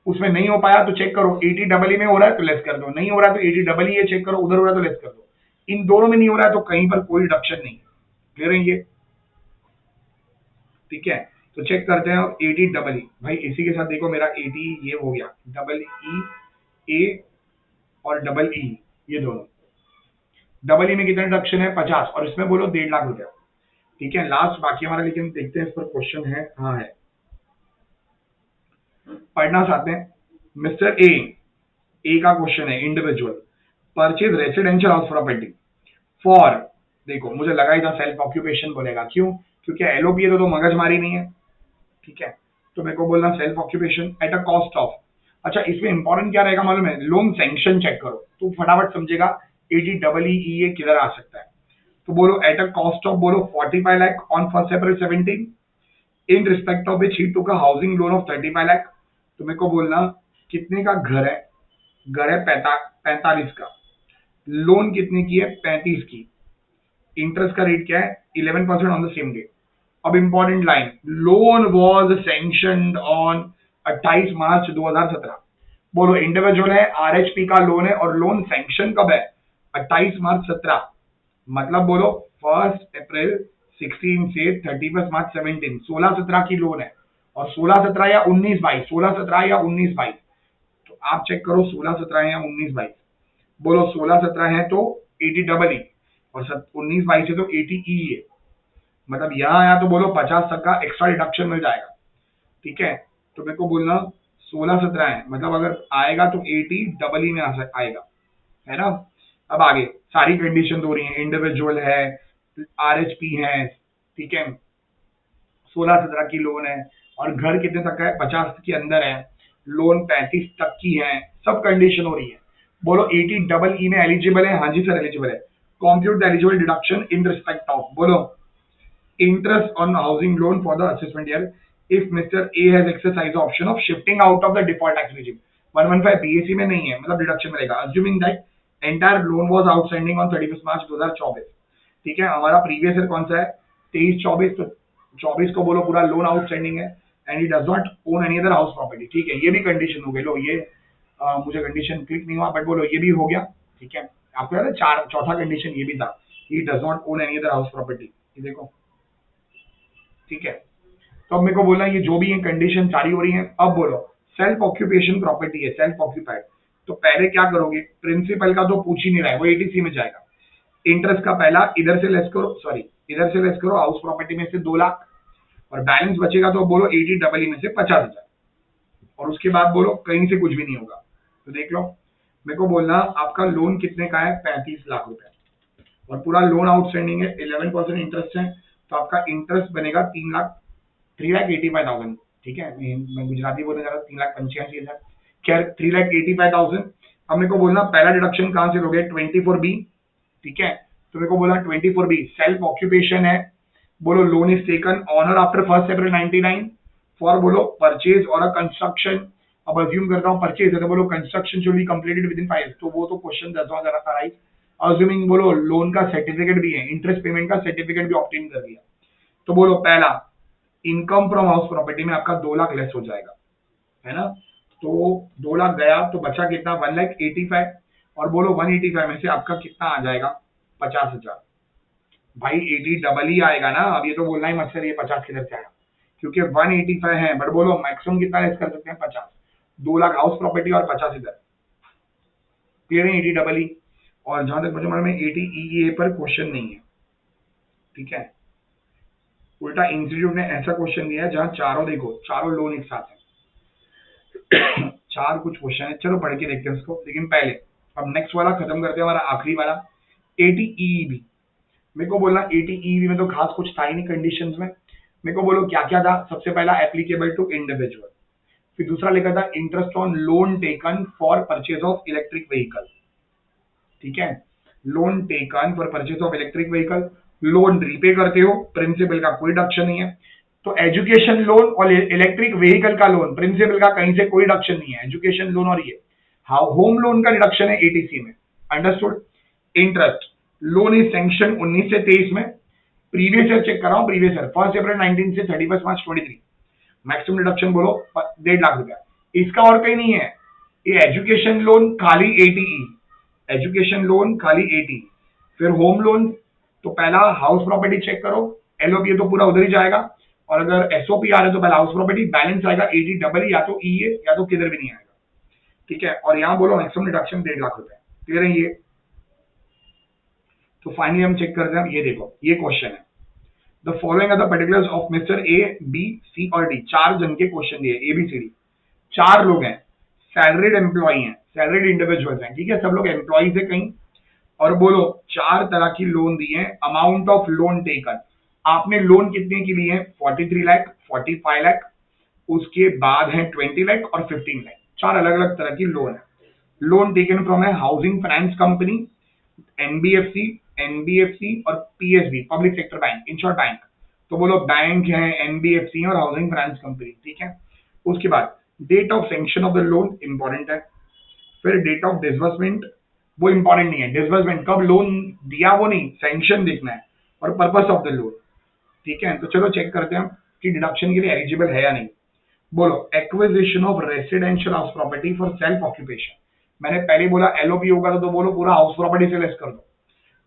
उसमें नहीं हो पाया तो चेक करो 80EE में हो रहा है तो लेस कर दो, नहीं हो रहा है तो 80EE चेक करो, उधर हो रहा है तो लेस कर दो। इन दोनों में नहीं हो रहा है तो कहीं पर कोई रिडक्शन नहीं है। क्लियर है ये? ठीक है, तो चेक करते हैं 80EE। भाई इसी के साथ देखो मेरा 80 ये हो गया, डबल ई ए और डबल ई, ये दोनों। डबल ई में कितना रिडक्शन है? 50, और इसमें बोलो 1.5 लाख रुपया। ठीक है, लास्ट बाकी हमारा, लेकिन देखते हैं इस पर क्वेश्चन है। हाँ है, पढ़ना चाहते हैं। मिस्टर ए का क्वेश्चन है, individual purchase residential house property for, देखो मुझे लगा ही था सेल्फ ऑक्यूपेशन बोलेगा, क्यों? क्योंकि एलओपी है तो मगजमारी नहीं है। ठीक है, तो मेरे को बोलना self occupation at a cost of. अच्छा, इसमें इंपॉर्टेंट क्या रहेगा मालूम है? लोन सैंक्शन चेक करो तो फटाफट समझेगा 80EE किधर आ सकता है। तो बोलो एट अ कॉस्ट ऑफ, बोलो 45 lakh on 1 April 17, in respect of which he took a housing loan of 35 lakh. तो मेरे को बोलना कितने का घर है? घर है 45 का, लोन कितने की है? 35 की। इंटरेस्ट का रेट क्या है? 11% ऑन द सेम डे। अब important line, loan was sanctioned on 28 मार्च 2017। बोलो इंडिविजुअल है, आरएचपी का लोन है, और लोन सैंक्शन कब है? 28 मार्च 17, मतलब बोलो 1 April 16 से 31 मार्च 17, 16-17 की लोन है। और 16-17 या 19-22, 16-17 या 19-22, तो आप चेक करो 16-17 या 19-22। बोलो 16-17 है तो 80EE, और 19-22 है तो 80EE है। मतलब यहाँ आया तो बोलो 50 तक का एक्स्ट्रा डिडक्शन मिल जाएगा। ठीक है, तो मेरे को बोलना 16-17 है, मतलब अगर आएगा तो 80EE में आएगा, है ना? अब आगे सारी कंडीशन हो रही है, इंडिविजुअल है, आरएचपी है, ठीक है, 16-17 की लोन है, और घर कितने तक का है, 50 के अंदर है, लोन 35 तक की है, सब कंडीशन हो रही है। बोलो 80 डबल ई में एलिजिबल है, हाँ जी सर एलिजिबल है। Compute eligible deduction in respect of, बोलो interest on housing loan for the assessment year if Mr. A has exercised the option of shifting out of the default tax regime. 115 BAC में नहीं है, मतलब deduction मिलेगा, assuming that entire loan was outstanding on 31 मार्च 2024। ठीक है, हमारा previous year कौन सा है, 23-24, तो 24 को बोलो पूरा लोन आउटस्टैंडिंग है, and he does not own any other house property. ठीक है, ये भी कंडीशन हो गई। लो ये मुझे कंडीशन क्लिक नहीं हुआ, बट बोलो ये भी हो गया। ठीक है, आपको याद है चार, चौथा कंडीशन ये भी था, he does not own any other house property. ये देखो, ठीक है, तो अब मेरे को बोलना ये जो भी है कंडीशन सारी हो रही है। अब बोलो सेल्फ ऑक्यूपेशन प्रॉपर्टी है, सेल्फ ऑक्यूपाइड, तो पहले क्या करोगे, प्रिंसिपल का तो पूछ ही नहीं रहा है, वो एटीसी में जाएगा। इंटरेस्ट का पहला इधर से लेस करो, सॉरी इधर से लेस करो, हाउस प्रॉपर्टी में से 2 लाख, और बैलेंस बचेगा तो बोलो 80 डबल ई में से 50,000, और उसके बाद बोलो कहीं से कुछ भी नहीं होगा। तो देख लो, मेरे को बोलना आपका लोन कितने का है, 35 लाख रुपए, और पूरा लोन आउटस्टैंडिंग है, 11% इंटरेस्ट है, तो आपका इंटरेस्ट बनेगा 3,85,000। ठीक है, मैं गुजराती बोलने जा रहा हूँ, 3,85,000, खैर 3,85,000। अब मेरे को बोलना पहला डिडक्शन कहां से लोगे, 24B। ठीक है, तो मेरे को बोला 24B सेल्फ ऑक्यूपेशन है, बोलो loan is taken on or after 1 April 99 for बोलो परचेज और अ कंस्ट्रक्शन। अब अज्यूम करता हूँ परचेज है, तो बोलो construction should be completed with in 5 years, तो वो तो क्वेश्चन 10 अराइज। अज्यूमिंग बोलो लोन का सर्टिफिकेट भी है, इंटरेस्ट पेमेंट का सर्टिफिकेट भी ऑब्टेन कर लिया, तो बोलो पहला इनकम फ्रॉम हाउस प्रॉपर्टी में आपका 2 लाख लेस हो जाएगा, है ना, तो 2 लाख गया, तो बचा कितना, 1,85,000, और बोलो 185 में से आपका कितना आ जाएगा, 50,000। भाई 80 डबल ही आएगा ना, अब ये तो बोलना ही मत सर ये 50 किधर से आया, क्योंकि 185 है, बट बोलो मैक्सिमम कितना लेस कर सकते हैं, 50। 2 लाख हाउस प्रॉपर्टी और 50 इधर, क्लियर है, 80 डबल ई। और जहां तक मुझे मालूम है 80 ई पर क्वेश्चन नहीं है। ठीक है, उल्टा इंस्टीट्यूट ने ऐसा क्वेश्चन दिया है जहां चारों, देखो चारों लोन एक साथ है। चार कुछ क्वेश्चन है, चलो पढ़ के देखते हैं उसको, लेकिन पहले अब नेक्स्ट वाला खत्म करते हैं, हमारा आखिरी वाला 80 मेरे को बोलना 80 में तो खास कुछ था ही नहीं कंडीशंस में। मेरे को बोलो क्या क्या था, सबसे पहला एप्लीकेबल टू इंडिविजुअल, फिर दूसरा लिखा था interest on loan taken for purchase of electric vehicle. ठीक है, loan taken for purchase of electric vehicle, loan repay करते हो, प्रिंसिपल का कोई डिडक्शन नहीं है। तो एजुकेशन लोन और इलेक्ट्रिक व्हीकल का लोन, प्रिंसिपल का कहीं से कोई डिडक्शन नहीं है, एजुकेशन लोन और ये होम लोन का डिडक्शन है एटीसी में, understood. Interest loan is sanction 19 से 23 में, प्रीवियस ईयर चेक कर रहा हूं, प्रीवियस ईयर 1 अप्रैल 19 से 31 मार्च 23, मैक्सिमम डिडक्शन बोलो 1.5 लाख रुपया, इसका और कहीं नहीं है। ये एजुकेशन लोन खाली 80E, एजुकेशन लोन खाली 80, फिर होम लोन, तो पहला हाउस प्रॉपर्टी चेक करो, एलओपी तो पूरा उधर ही जाएगा, और अगर एसओपी आ रहा है तो पहला हाउस प्रॉपर्टी, बैलेंस आएगा 80 डबल, या तो ई है या तो किधर भी नहीं आएगा। ठीक है, और यहां बोलो मैक्सिमम डिडक्शन 1.5 लाख रुपए, क्लियर है ये। तो फाइनली हम चेक करते हैं, ये देखो ये क्वेश्चन है, the following are the particulars of mister A B C और डी, 4 जन के क्वेश्चन दिए ए बी सी डी, 4 लोग हैं, सैलरीड एम्प्लॉई हैं, सैलरीड इंडिविजुअल्स हैं, ठीक है, सब लोग एम्प्लॉइज है कहीं, और बोलो 4 तरह की लोन दी है, अमाउंट ऑफ लोन टेकन, आपने लोन कितने की ली है, 43 लाख, 45 लाख, उसके बाद है 20 लाख और 15 लाख, 4 अलग अलग तरह की लोन है। लोन टेकन फ्रॉम है housing finance company, NBFC, NBFC और PSB, public sector bank, in short bank, तो बोलो बैंक है, एनबीएफसी और हाउसिंग फाइनेंस कंपनी। ठीक है, उसके बाद date of sanction of the loan important है, फिर डेट ऑफ डिसबर्समेंट, वो इंपॉर्टेंट नहीं है, डिसबर्समेंट कब लोन दिया वो नहीं, सैंक्शन देखना है, और पर्पस ऑफ द लोन। ठीक है, तो चलो चेक करते हैं कि डिडक्शन के लिए एलिजिबल है या नहीं। बोलो acquisition of residential house property for self occupation, मैंने पहले बोला एलओपी होगा तो बोलो पूरा हाउस प्रॉपर्टी से लेस कर दो।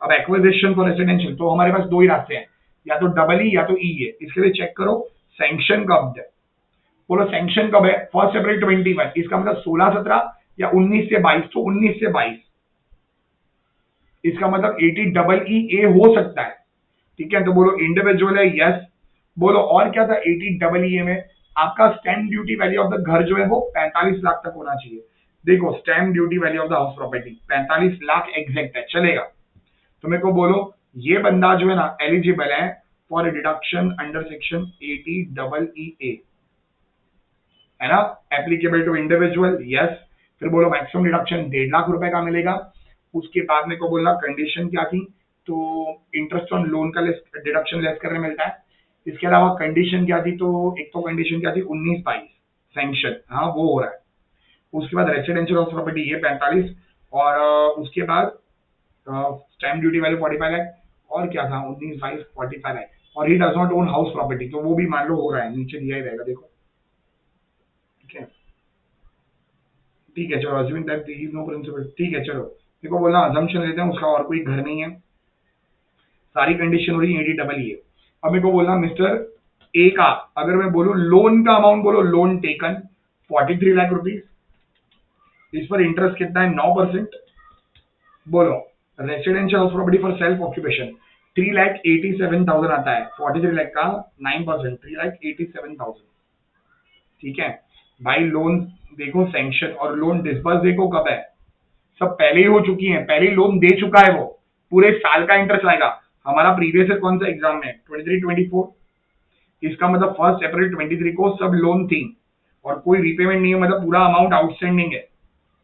अब एक्विजिशन फॉर रेसिडेंशियल, तो हमारे पास 2 ही रास्ते हैं, या तो डबल ई या तो ई है, इसके लिए चेक करो सैंक्शन कब है, बोलो सैंक्शन कब है, 1 अप्रैल 21, इसका मतलब 16-17 या 19 से 22, तो 19 से 22, इसका मतलब 80 डबल ई ए हो सकता है। ठीक है, तो बोलो इंडिविजुअल है, यस। बोलो और क्या था 80 डबल ई ए में, आपका stamp duty value of the घर जो है वो 45 लाख तक होना चाहिए, देखो stamp duty value of the house property 45 lakh exact है, चलेगा। तो मेरे को बोलो ये बंदा जो है ना एलिजिबल है for deduction under section 80EE, है ना, एप्लीकेबल टू इंडिविजुअल, यस। फिर बोलो मैक्सिमम डिडक्शन 1.5 लाख रुपए का मिलेगा। उसके बाद मेरे को बोलना कंडीशन क्या थी, तो इंटरेस्ट ऑन लोन का डिडक्शन लेस करने मिलता है। इसके अलावा कंडीशन क्या थी, तो एक तो कंडीशन क्या थी 19/22 सैंक्शन, हाँ वो हो रहा है। उसके बाद रेसिडेंशियल हाउस प्रॉपर्टी ये 45, और उसके बाद स्टैम्प ड्यूटी वैल्यू 45 लाख, और क्या था 19/22 45 लाख, और he does not own house property, तो वो भी मान लो हो रहा है, नीचे दिया ही रहेगा देखो, ठीक है। ठीक है चलो, assuming that he is no principal, ठीक है चलो। देखो बोलना अजम्पशन लेते हैं उसका और कोई घर नहीं है, सारी कंडीशन हो रही है ADEE। अब मेरे को बोलना मिस्टर ए का, अगर मैं बोलूं लोन का अमाउंट, बोलो लोन टेकन 43 लाख रुपीज, इस पर इंटरेस्ट कितना है 9%। बोलो residential house property for self occupation 3,87,000 आता है, 43 लाख का 9%, 3,87,000, ठीक है भाई। लोन देखो सैंक्शन और लोन डिस्बर्स देखो कब है, सब पहले ही हो चुकी है, पहले ही लोन दे चुका है वो, पूरे साल का इंटरेस्ट आएगा। हमारा प्रीवियस ईयर कौन सा एग्जाम है 23-24, इसका मतलब 1 अप्रैल 23 को सब लोन थी और कोई रिपेमेंट नहीं है, मतलब पूरा अमाउंट आउटस्टैंडिंग है,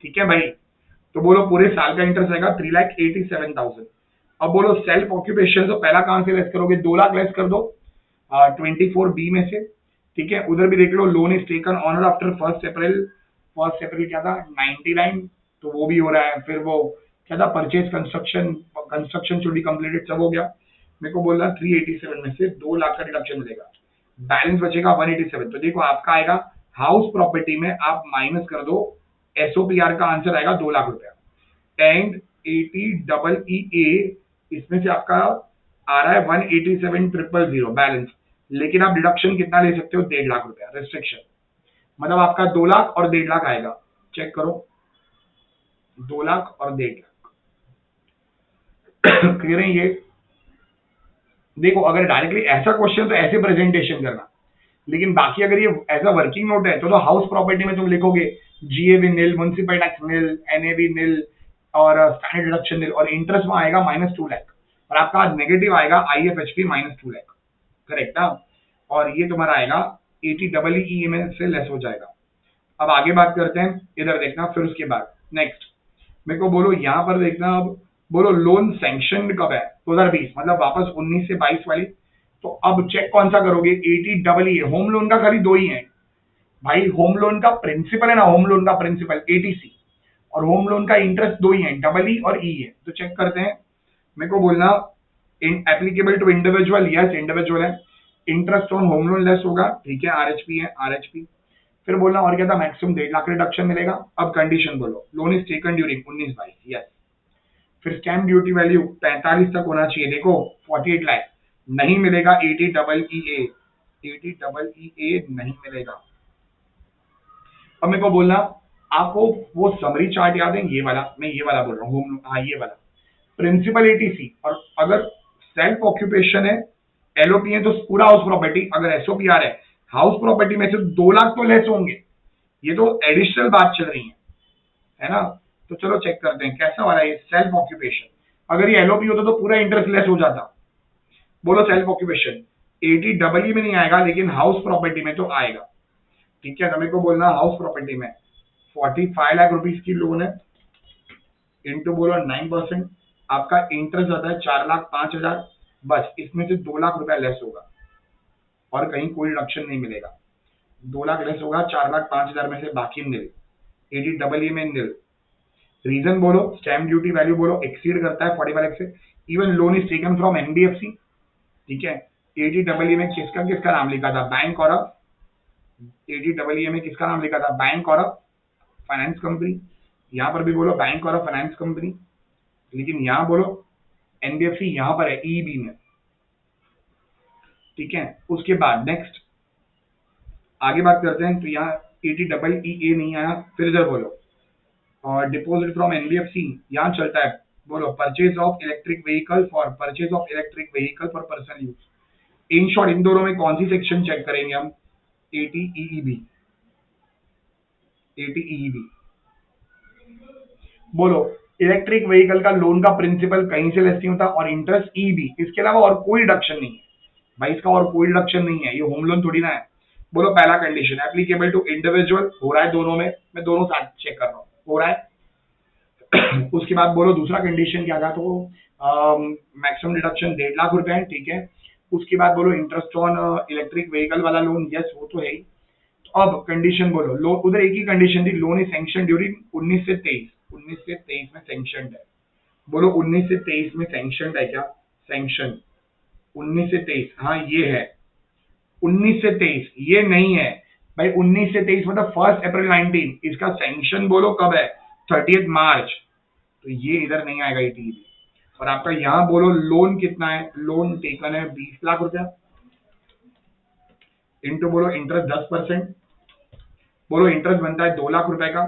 ठीक है भाई। तो बोलो पूरे साल का इंटरेस्ट आएगा 3,87,000। अब बोलो सेल्फ ऑक्यूपेशन, तो पहला कहां से लेस करोगे, 2 लाख लेस कर दो 24B में से, ठीक है। उधर भी देख लो loan is taken on or after 1 April, 1 April क्या था 99, तो वो भी हो रहा है। फिर वो क्या था purchase construction, construction should be completed, सब हो गया। मेरे को बोलना 387 में से 2 लाख का डिडक्शन मिलेगा, बैलेंस बचेगा 187। तो देखो आपका आएगा हाउस प्रॉपर्टी में आप माइनस कर दो, SOPR का आंसर आएगा 2 लाख रुपया, एंड 80EE इसमें से आपका आ रहा है 187,000 बैलेंस, लेकिन आप डिडक्शन कितना ले सकते हो 1.5 लाख रुपया रेस्ट्रिक्शन, मतलब आपका 2 लाख और 1.5 लाख आएगा, चेक करो 2 लाख और 1.5 लाख। क्लियर है ये। देखो अगर डायरेक्टली ऐसा क्वेश्चन तो ऐसे प्रेजेंटेशन करना, लेकिन बाकी अगर ये एज अ वर्किंग नोट है तो हाउस प्रॉपर्टी में तुम लिखोगे GAV नील, म्युनिसिपल टैक्स नील, NAV नील, और स्टैंडर्ड डिडक्शन नील, और इंटरेस्ट में आएगा -2 लाख, और आपका आज नेगेटिव आएगा IFHP -2 लाख, करेक्ट ना। और ये तुम्हारा आएगा 80EE में से लेस हो जाएगा। अब आगे बात करते हैं, इधर देखना, फिर उसके बाद नेक्स्ट मेरे को बोलो यहाँ पर देखना। अब बोलो लोन सैंक्शन कब है 2020, मतलब वापस 19 से 22 वाली। तो अब चेक कौन सा करोगे 80EE, होम लोन का खाली दो ही है भाई, होम लोन का प्रिंसिपल है ना, होम लोन का प्रिंसिपल 80C, और होम लोन का इंटरेस्ट दो ही है, EE और E है। तो चेक करते हैं, मेरे को बोलना applicable to individual, yes individual है। Interest on home loan less होगा, ठीक है, RHP है, RHP। फिर बोलना और क्या था, मैक्सिमम 1.5 लाख रिडक्शन मिलेगा। अब कंडीशन बोलो loan is taken during 19/22, yes. फिर स्टैम्प ड्यूटी वैल्यू 45 तक होना चाहिए, देखो 48 लाख नहीं मिलेगा, 80EE नहीं मिलेगा। अब मेरे को बोलना आपको वो समरी चार्ट याद है, ये वाला, मैं ये वाला बोल रहा हूँ होम, हाँ ये वाला प्रिंसिपल 80C, और अगर सेल्फ ऑक्यूपेशन है, LOP है तो पूरा हाउस प्रॉपर्टी, अगर SOPR है हाउस प्रॉपर्टी में से 2 लाख तो लेस होंगे, ये तो एडिशनल बात चल रही है ना। तो चलो चेक करते हैं कैसा वाला है सेल्फ ऑक्यूपेशन। अगर ये LOP होता तो पूरा इंटरेस्ट लेस हो जाता। बोलो सेल्फ ऑक्यूपेशन 80EE में नहीं आएगा, लेकिन हाउस प्रॉपर्टी में तो आएगा, ठीक है। तो मेरे को बोलना हाउस प्रॉपर्टी में 45 लाख रुपीज की लोन है, इंटू बोलो 9%, आपका इंटरेस्ट आता है 4,05,000, बस इसमें से 2 लाख रुपया लेस होगा और कहीं कोई डिडक्शन नहीं मिलेगा। 2 लाख लेस होगा 4,05,000 में से, बाकी नील, 80EE में नील। रीजन बोलो, स्टैम्प ड्यूटी वैल्यू बोलो एक्सीड करता है 45 लाख से, even loan is taken from NBFC, ठीक है। 80EE में किसका किसका नाम लिखा था, बैंक और 80EE में किसका नाम लिखा था, बैंक और फाइनेंस कंपनी। यहाँ पर भी बोलो बैंक और फाइनेंस कंपनी, लेकिन यहाँ बोलो NBFC यहाँ पर है EB में, ठीक है। उसके बाद नेक्स्ट आगे बात करते हैं, तो यहाँ 80EE नहीं आया। फिर इधर बोलो और डिपॉजिट फ्रॉम NBFC यहाँ चलता है, बोलो purchase of electric vehicle for personal use. In short इन दोनों में कौन सी सेक्शन चेक करेंगे हम, 80EEB, 80EEB, बोलो इलेक्ट्रिक व्हीकल का लोन का प्रिंसिपल कहीं से लेस नहीं होता और इंटरेस्ट ईबी, इसके अलावा और कोई डिडक्शन नहीं है भाई, इसका और कोई डिडक्शन नहीं है, ये होम लोन थोड़ी ना है। बोलो पहला कंडीशन एप्लीकेबल टू इंडिविजुअल, हो रहा है दोनों में, मैं दोनों साथ चेक कर रहा हूँ, हो रहा है। उसके बाद बोलो दूसरा कंडीशन क्या था, तो मैक्सिमम डिडक्शन 1.5 लाख रुपए है, ठीक है। उसके बाद बोलो इंटरेस्ट ऑन इलेक्ट्रिक व्हीकल वाला लोन, यस वो तो है ही। तो अब कंडीशन बोलो, लोन उधर एक ही कंडीशन थी, लोन इज सैंक्शन ड्यूरिंग 19 से 23 में सैंक्शन है। बोलो 19 से 23 में सैंक्शन है क्या, सैंक्शन 19 से 23, हाँ ये है 19 से 23, ये नहीं है भाई। 19 से 23 मतलब 1 अप्रैल 19, इसका सैंक्शन बोलो कब है, 30 मार्च, तो ये इधर नहीं आएगा ईटीवी। और आपका यहाँ बोलो लोन कितना है, लोन टेकन है 20 लाख रुपया, इंटू बोलो इंटरेस्ट 10%, बोलो इंटरेस्ट बनता है 2 लाख रुपए का।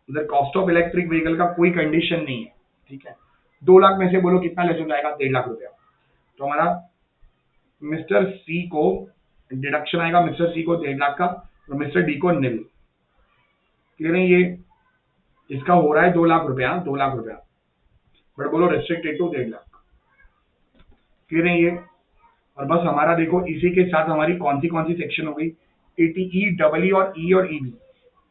उधर कॉस्ट ऑफ इलेक्ट्रिक व्हीकल का कोई कंडीशन नहीं है, ठीक है। 2 लाख में से बोलो कितना लेस हो जाएगा, 1.5 लाख रुपया। तो हमारा मिस्टर सी को डिडक्शन आएगा, मिस्टर सी को 1.5 लाख का और मिस्टर डी को निल। क्लियर है, ये इसका हो रहा है 2 लाख रुपया, 2 लाख रुपया, बट बोलो रेस्ट्रिक्टेड टू 1.5 लाख। क्लियर है ये। और बस हमारा देखो इसी के साथ हमारी कौन सी सेक्शन हो गई, एटीई डबल और ईबी।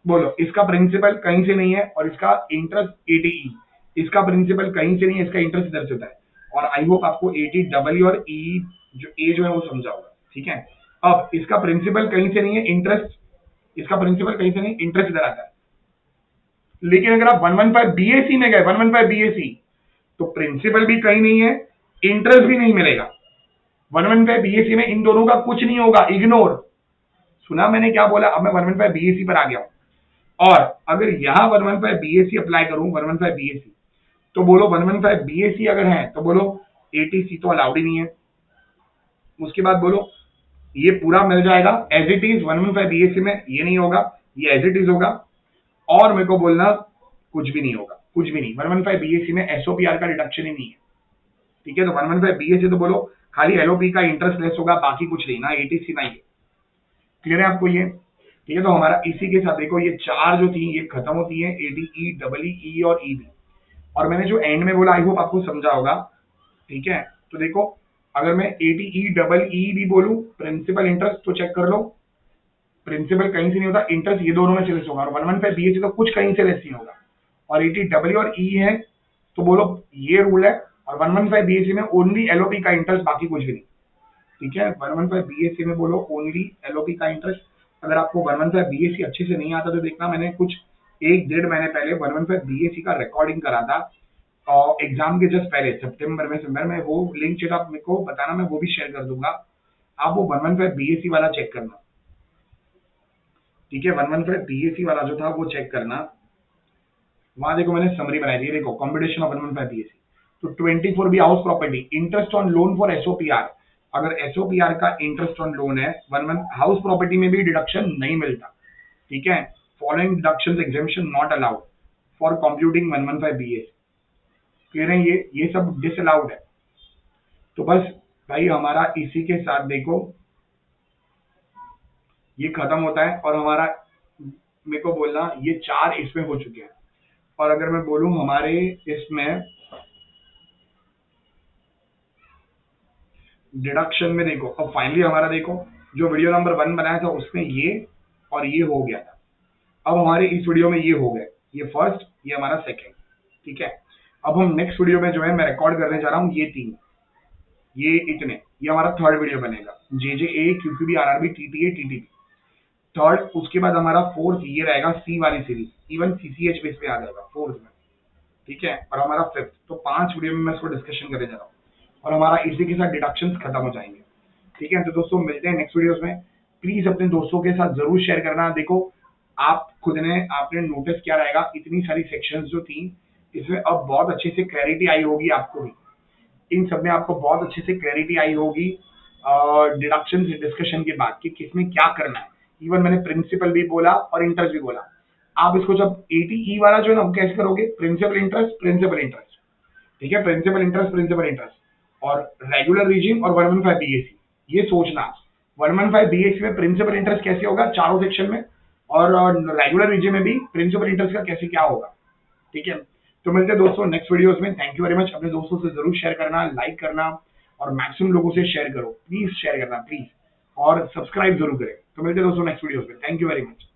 बोलो इसका प्रिंसिपल कहीं से नहीं है और इसका इंटरेस्ट एटीई, इसका प्रिंसिपल कहीं से नहीं है, इसका इंटरेस्ट इधर से होता है। और आई होप आपको एटी डबल और ई जो ए जो है वो समझा होगा, ठीक है। अब इसका प्रिंसिपल कहीं से नहीं है, इंटरेस्ट, इसका प्रिंसिपल कहीं से नहीं, इंटरेस्ट इधर आता है। लेकिन अगर आप 115 बीएसी में गए, 115 बीएसी, तो प्रिंसिपल भी कहीं नहीं है, इंटरेस्ट भी नहीं मिलेगा। 115 बीएसी में इन दोनों का कुछ नहीं होगा, इग्नोर। सुना मैंने क्या बोला, अब मैं 115 बीएसी पर आ गया हूं। और अगर यहां 115 बीएसी अप्लाई करूं, 115 बीएसी, तो बोलो 115 बीएसी अगर है तो बोलो एटीसी तो अलाउड ही नहीं है। उसके बाद बोलो ये पूरा मिल जाएगा एज इट इज, 115 बीएसी में ये नहीं होगा, ये एज इट इज होगा। और मेरे को बोलना कुछ भी नहीं होगा, कुछ भी नहीं। 115 बीएसी में एसओपीआर का डिडक्शन ही नहीं है, ठीक है। तो 115 बीएसी तो बोलो खाली एलओपी का इंटरेस्ट लेस होगा, बाकी कुछ नहीं, ना एटीसी ना ये। क्लियर है आपको ये, ठीक है। तो हमारा इसी के साथ देखो ये चार जो थी ये खत्म होती है, एडीई डबल ई और ईबी। और मैंने जो एंड में बोला आई होप आपको समझा होगा, ठीक है। तो देखो अगर मैं एडीई डबल ई भी बोलूं प्रिंसिपल इंटरेस्ट, तो चेक कर लो प्रिंसिपल कहीं से नहीं होता, इंटरेस्ट ये दोनों में से लेस होगा। और 115 बीएसी तो कुछ कहीं से लेस नहीं होगा। और एटी डबल और ई है तो बोलो ये रूल है। और 115 बीएसी में ओनली एलओपी का इंटरेस्ट, बाकी कुछ भी नहीं, ठीक है। 115 बीएससी में बोलो ओनली एलओपी का इंटरेस्ट। अगर आपको 115 बीएससी अच्छे से नहीं आता तो देखना, मैंने कुछ 1-1.5 महीने पहले 115 बीएससी का रिकॉर्डिंग करा था और एग्जाम के जस्ट पहले सितंबर में वो लिंक चेक आप मेरे को बताना, मैं वो भी शेयर कर दूंगा। आप वो 115 बीएससी वाला चेक करना, ठीक है। 115 बीएससी वाला जो था वो चेक करना। वहां देखो मैंने समरी बनाई थी, देखो कॉम्पिटिशन ऑफ 115 बीएससी। तो 24 B house property, interest on loan for SOPR. अगर एसओपीआर का इंटरेस्ट ऑन लोन है, वन हाउस प्रॉपर्टी में भी डिडक्शन नहीं मिलता, ठीक है। Following deductions exemption not allowed for computing 115 BS. Clear है, ये सब डिसअलाउड है। तो बस भाई हमारा इसी के साथ देखो ये खत्म होता है। और हमारा मेरे को बोलना ये चार इसमें हो चुके हैं। और अगर मैं बोलूं हमारे इसमें डिडक्शन में देखो, अब फाइनली हमारा देखो जो वीडियो नंबर 1 बनाया था उसमें ये और ये हो गया था। अब हमारे इस वीडियो में ये हो गए, ये फर्स्ट, ये हमारा सेकंड, ठीक है। अब हम नेक्स्ट वीडियो में जो है मैं रिकॉर्ड करने जा रहा हूँ ये 3, ये इतने, ये हमारा थर्ड वीडियो बनेगा, जेजेए क्यूक्यूबी आरआरबी टीटीए टीटीपी थर्ड। उसके बाद हमारा फोर्थ ये रहेगा सी वाली सीरीज, इवन सीसीएच बेस पे आ जाएगा फोर्थ में, ठीक है। और हमारा फिफ्थ, तो 5 वीडियो में मैं इसको डिस्कशन करने जा रहा हूँ और हमारा इसी के साथ डिडक्शंस खत्म हो जाएंगे, ठीक है। तो दोस्तों मिलते हैं नेक्स्ट वीडियोस में। प्लीज अपने दोस्तों के साथ जरूर शेयर करना। देखो आप खुद ने आपने नोटिस किया रहेगा इतनी सारी सेक्शंस जो थी इसमें अब बहुत अच्छे से क्लैरिटी आई होगी आपको भी, इन सब में आपको बहुत अच्छे से क्लैरिटी आई होगी डिडक्शन डिस्कशन के बाद कि किसमें क्या करना है। इवन मैंने प्रिंसिपल भी बोला और इंटरेस्ट भी बोला। आप इसको जब एटीई वाला जो है ना कैसे करोगे, प्रिंसिपल इंटरेस्ट, ठीक है। प्रिंसिपल इंटरेस्ट और रेगुलर रीजिम और 115 बीएसी, ये सोचना 115 बीएसी में प्रिंसिपल इंटरेस्ट कैसे होगा चारों सेक्शन में, और रेगुलर रीजिम में भी प्रिंसिपल इंटरेस्ट का कैसे क्या होगा, ठीक है, तो मिलते हैं दोस्तों नेक्स्ट वीडियोस में। Thank you very much. अपने दोस्तों से जरूर शेयर करना, लाइक करना और मैक्सिमम लोगों से शेयर करो, प्लीज शेयर करना प्लीज, और सब्सक्राइब जरूर करें। तो मिलते हैं दोस्तों नेक्स्ट वीडियोस में। Thank you very much.